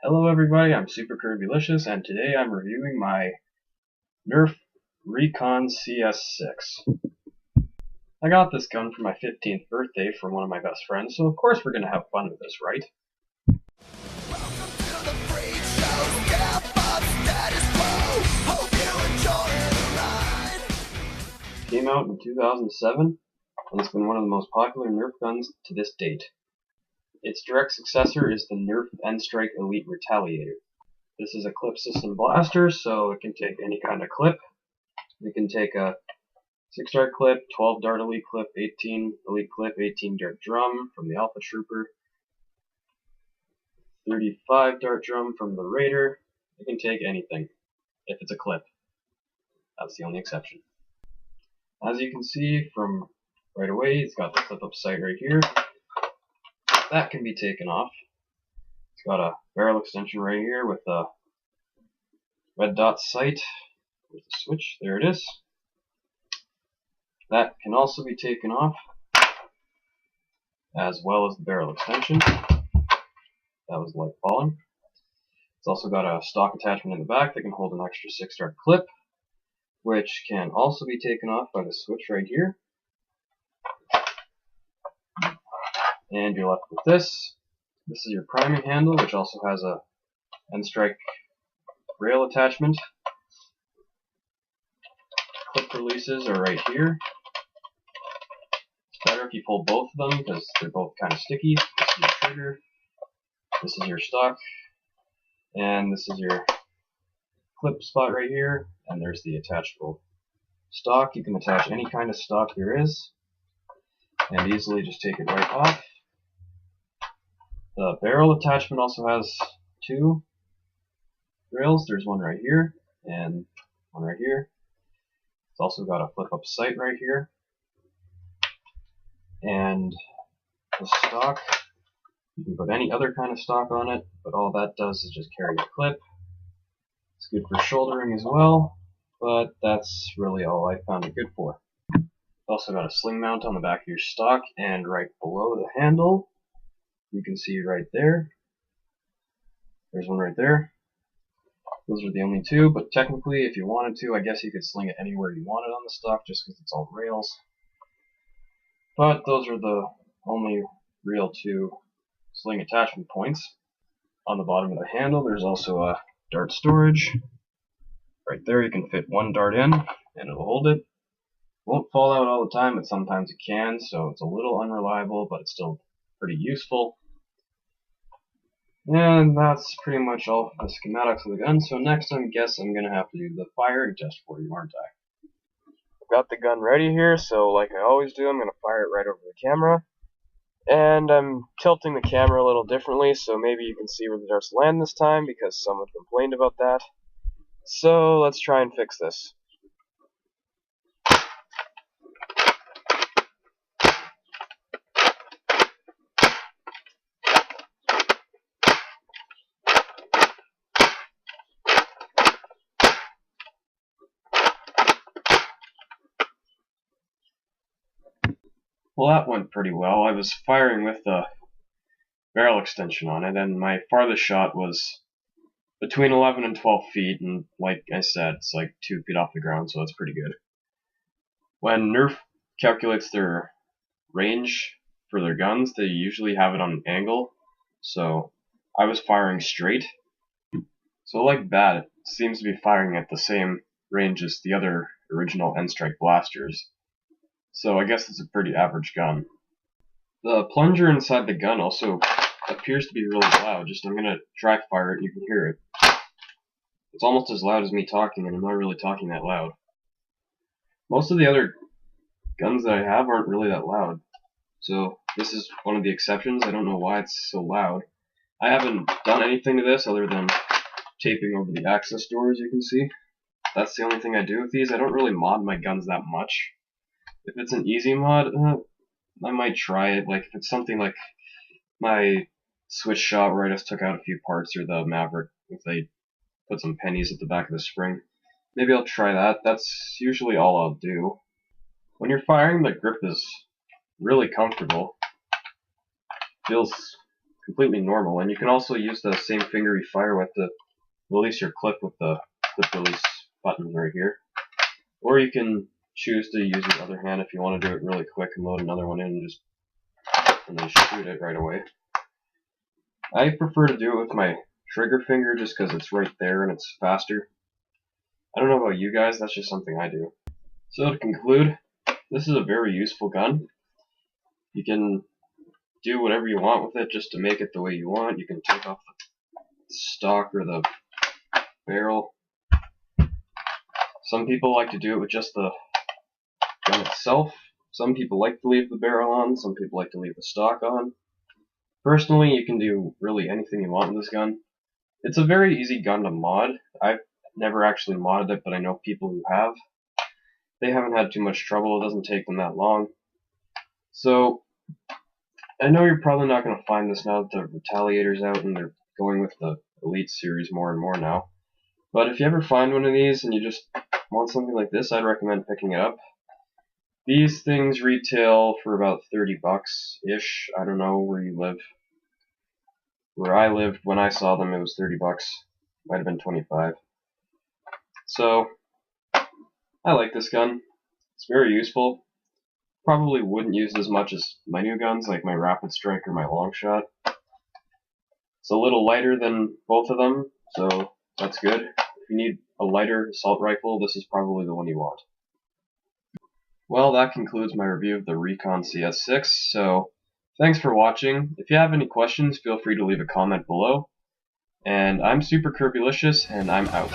Hello everybody, I'm Super Kirby-licious, and today I'm reviewing my Nerf Recon CS-6. I got this gun for my 15th birthday from one of my best friends, so of course we're gonna have fun with this, right? Came out in 2007, and it's been one of the most popular Nerf guns to this date. Its direct successor is the Nerf N-Strike Elite Retaliator. This is a clip system blaster, so it can take any kind of clip. It can take a 6-dart clip, 12-dart elite clip, 18 elite clip, 18-dart drum from the Alpha Trooper, 35-dart drum from the Raider. It can take anything, if it's a clip. That's the only exception. As you can see from right away, it's got the clip-up sight right here. That can be taken off. It's got a barrel extension right here with a red dot sight with a switch. There it is. That can also be taken off, as well as the barrel extension. That was like falling. It's also got a stock attachment in the back that can hold an extra 6-dart clip, which can also be taken off by the switch right here. And you're left with this. This is your priming handle, which also has a N-Strike rail attachment. Clip releases are right here. It's better if you pull both of them because they're both kind of sticky. This is your trigger. This is your stock. And this is your clip spot right here. And there's the attachable stock. You can attach any kind of stock there is and easily just take it right off. The barrel attachment also has two rails. There's one right here and one right here. It's also got a flip-up sight right here. And the stock, you can put any other kind of stock on it, but all that does is just carry a clip. It's good for shouldering as well, but that's really all I found it good for. It's also got a sling mount on the back of your stock, and right below the handle, you can see right there. There's one right there. Those are the only two, but technically, if you wanted to, I guess you could sling it anywhere you wanted on the stock, just because it's all rails. But those are the only real two sling attachment points. On the bottom of the handle, there's also a dart storage. Right there, you can fit one dart in, and it'll hold it. Won't fall out all the time, but sometimes it can, so it's a little unreliable, but it's still pretty useful. And that's pretty much all the schematics of the gun. So next, I guess I'm gonna have to do the firing test for you, aren't I? I've got the gun ready here, so like I always do, I'm gonna fire it right over the camera. And I'm tilting the camera a little differently, so maybe you can see where the darts land this time, because someone complained about that. So let's try and fix this. Well, that went pretty well. I was firing with the barrel extension on it, and my farthest shot was between 11 and 12 feet, and like I said, it's like 2 feet off the ground, so that's pretty good. When Nerf calculates their range for their guns, they usually have it on an angle, so I was firing straight. So like that, it seems to be firing at the same range as the other original N-Strike blasters. So I guess it's a pretty average gun. The plunger inside the gun also appears to be really loud. I'm going to dry fire it and you can hear it. It's almost as loud as me talking, and I'm not really talking that loud. Most of the other guns that I have aren't really that loud. So this is one of the exceptions. I don't know why it's so loud. I haven't done anything to this other than taping over the access doors, you can see. That's the only thing I do with these. I don't really mod my guns that much. If it's an easy mod, I might try it. Like if it's something like my switch shot where I just took out a few parts, or the Maverick, if they put some pennies at the back of the spring, maybe I'll try that. That's usually all I'll do. When you're firing, the grip is really comfortable. Feels completely normal. And you can also use the same finger you fire with to release your clip with the clip release buttons right here. Or you can choose to use your other hand if you want to do it really quick and load another one in and then shoot it right away. I prefer to do it with my trigger finger just because it's right there and it's faster. I don't know about you guys, that's just something I do. So to conclude, this is a very useful gun. You can do whatever you want with it just to make it the way you want. You can take off the stock or the barrel. Some people like to do it with just the gun itself. Some people like to leave the barrel on, some people like to leave the stock on. Personally, you can do really anything you want with this gun. It's a very easy gun to mod. I've never actually modded it, but I know people who have. They haven't had too much trouble, it doesn't take them that long. So, I know you're probably not going to find this now that the Retaliator's out and they're going with the Elite series more and more now. But if you ever find one of these and you just want something like this, I'd recommend picking it up. These things retail for about 30 bucks-ish. I don't know where you live. Where I lived, when I saw them, it was 30 bucks. Might have been 25. So, I like this gun. It's very useful. Probably wouldn't use it as much as my new guns, like my Rapid Strike or my Long Shot. It's a little lighter than both of them, so that's good. If you need a lighter assault rifle, this is probably the one you want. Well, that concludes my review of the Recon CS-6, so thanks for watching. If you have any questions, feel free to leave a comment below. And I'm Super Kirby-licious, and I'm out.